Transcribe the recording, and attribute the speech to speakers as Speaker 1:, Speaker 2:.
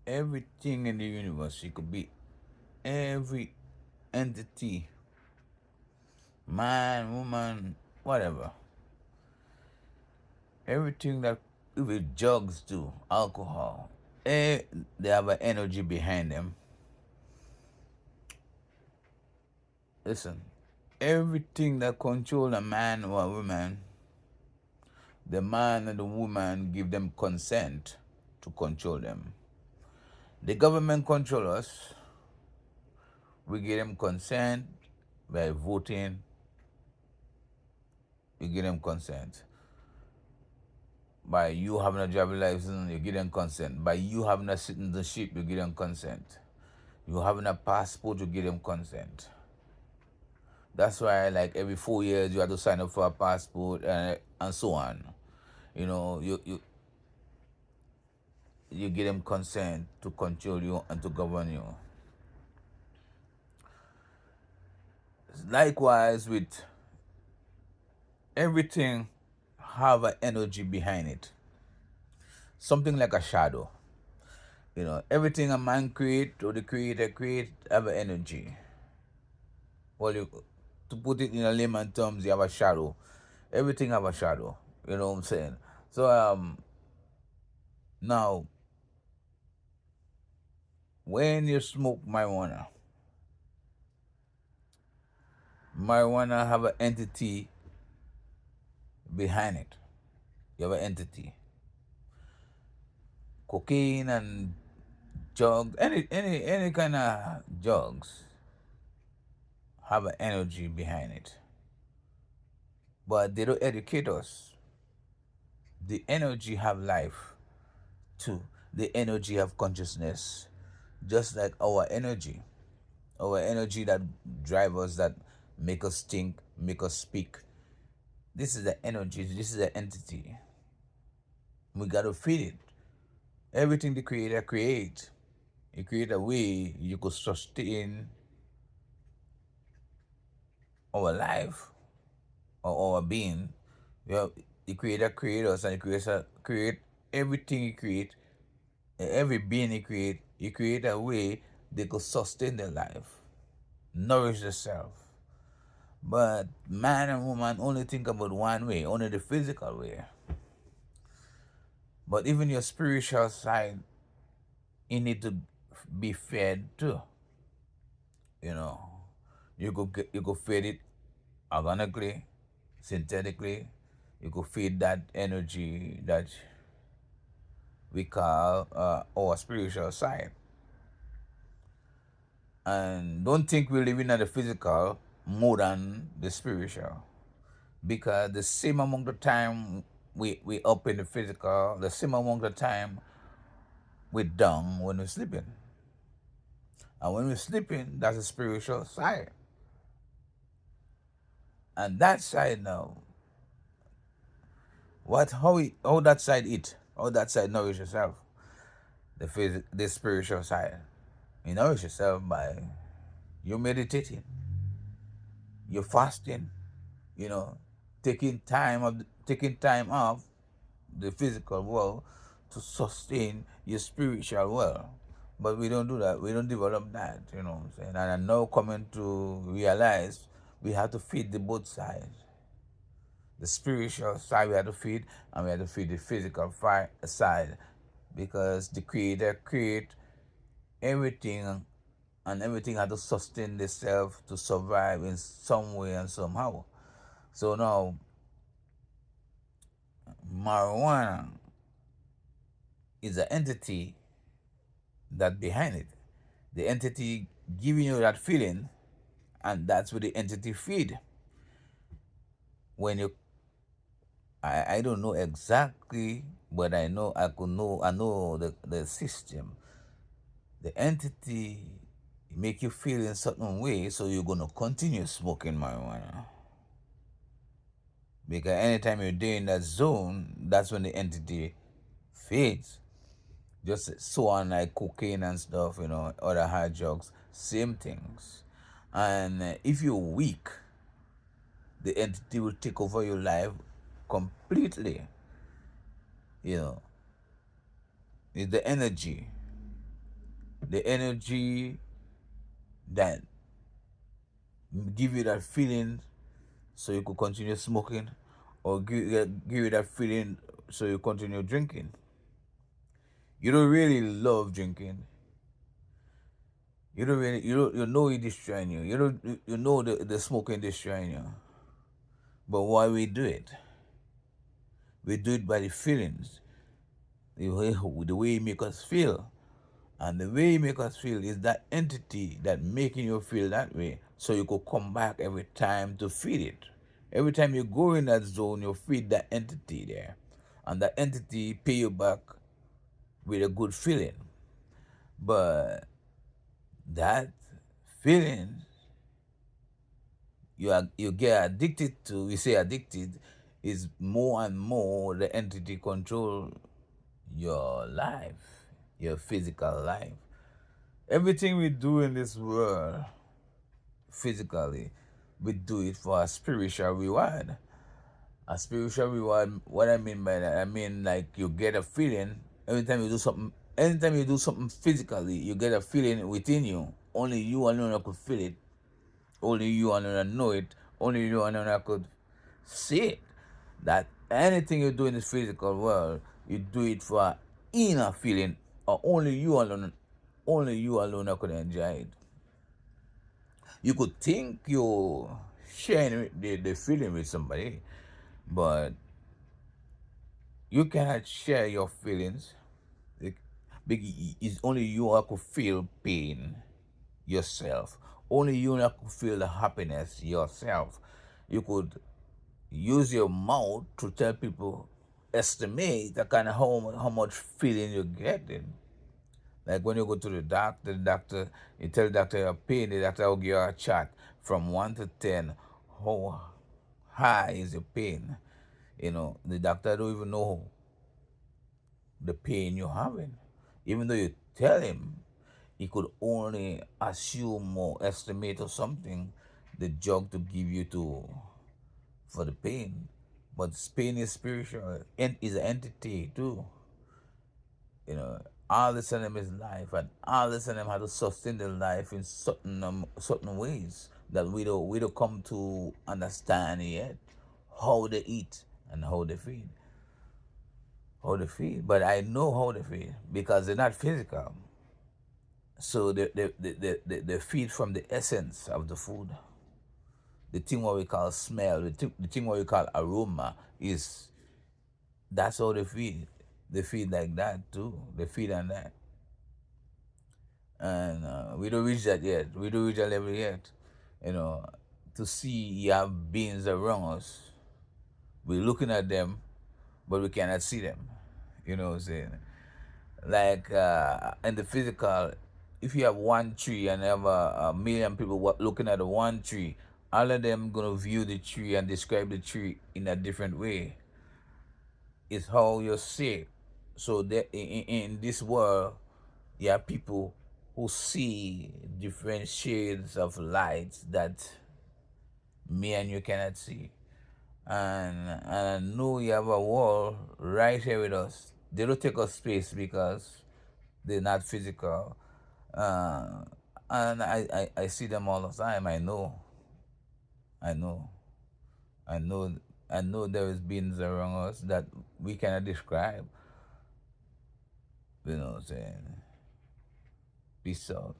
Speaker 1: everything in the universe. It could be every entity, man, woman, whatever. Everything that with drugs do, alcohol, they have an energy behind them. Listen, everything that control a man or a woman, the man and the woman give them consent to control them. The government control us. We give them consent by voting. We give them consent. By you having a driver's license, you give them consent. By you having a citizenship, you give them consent. You having a passport, you give them consent. That's why, like every 4 years, you have to sign up for a passport and so on. You know, you give them consent to control you and to govern you. Likewise, with everything, have an energy behind it. Something like a shadow. You know, everything a man create or the creator create have an energy. Well, to put it in a layman terms, you have a shadow. Everything have a shadow. You know what I'm saying? So now when you smoke marijuana have an entity behind it. You have an entity. Cocaine and drugs, any kind of drugs have an energy behind it. But they don't educate us. The energy have life too. The energy have consciousness. Just like our energy. Our energy that drive us, that make us think, make us speak. This is the energy, this is the entity. We gotta feed it. Everything the creator create, he create a way you could sustain our life or our being. Well, the creator create us and the creator create everything he create, every being he create a way they could sustain their life, nourish themselves. But man and woman only think about one way, only the physical way. But even your spiritual side, you need to be fed too. You know, you could feed it organically, synthetically. You could feed that energy that we call our spiritual side. And don't think we're living at the physical more than the spiritual. Because the same amount of time we up in the physical, the same amount of time we down when we're sleeping. And when we're sleeping, that's a spiritual side. And that side now, how that side eat, how that side nourish yourself, the spiritual side. You nourish yourself by you meditating, you fasting, you know, taking time off the physical world to sustain your spiritual world. But we don't do that. We don't develop that, you know what I'm saying? And I'm now coming to realize we have to feed the both sides. The spiritual side we have to feed, and we have to feed the physical side, because the creator create everything, and everything has to sustain itself to survive in some way and somehow. So now marijuana is an entity that behind it. The entity giving you that feeling, and that's what the entity feed. When you I don't know exactly, but I know the system. The entity make you feel in certain way, so you're gonna continue smoking marijuana. Because anytime you're in that zone, that's when the entity fades. Just so on like cocaine and stuff, you know, other hard drugs, same things. And if you're weak, the entity will take over your life completely. You know, it's the energy. the energy that give you that feeling so you could continue smoking, or give you that feeling so you continue drinking. You don't really love drinking. You don't really, you know it destroying you. You know the smoking destroying you. But why we do it? We do it by the feelings, the way it make us feel. And the way it make us feel is that entity that making you feel that way. So you could come back every time to feed it. Every time you go in that zone, you feed that entity there. And that entity pay you back with a good feeling. But that feeling you get addicted to, we say addicted, is more and more the entity control your life, your physical life. Everything we do in this world physically, we do it for a spiritual reward. A spiritual reward, what I mean by that, I mean like you get a feeling every time you do something. Anytime you do something physically, you get a feeling within you. Only you alone could feel it. Only you alone know it. Only you alone could see it. That anything you do in this physical world, you do it for an inner feeling, or only you alone could enjoy it. You could think you're sharing the feeling with somebody, but you cannot share your feelings. It's only you who could feel pain yourself. Only you who could feel the happiness yourself. You could use your mouth to tell people, estimate the kind of how much feeling you're getting. Like when you go to the doctor, you tell the doctor your pain, the doctor will give you a chart from 1 to 10. How high is your pain? You know, the doctor don't even know the pain you're having. Even though you tell him, he could only assume or estimate or something the drug to give you to for the pain. But pain is spiritual and is an entity too. You know, all the of them is life, and all the of them have to sustain their life in certain ways that we don't come to understand yet. How they eat and how they feed. How they feed. But I know how they feed because they're not physical. So they feed from the essence of the food. The thing what we call smell, the thing what we call aroma is that's how they feed. They feed like that too. They feed on that. And we don't reach that yet. We don't reach that level yet. You know, to see you have beings around us, we're looking at them, but we cannot see them. You know what I'm saying? Like in the physical, if you have one tree and you have a million people looking at the one tree, all of them gonna view the tree and describe the tree in a different way. It's how you see it. So that in this world, you have people who see different shades of light that me and you cannot see. And I know you have a wall right here with us. They don't take up space because they're not physical. Uh, and I see them all the time. I know. I know. I know. I know there is beings around us that we cannot describe. You know what I'm saying? Peace out.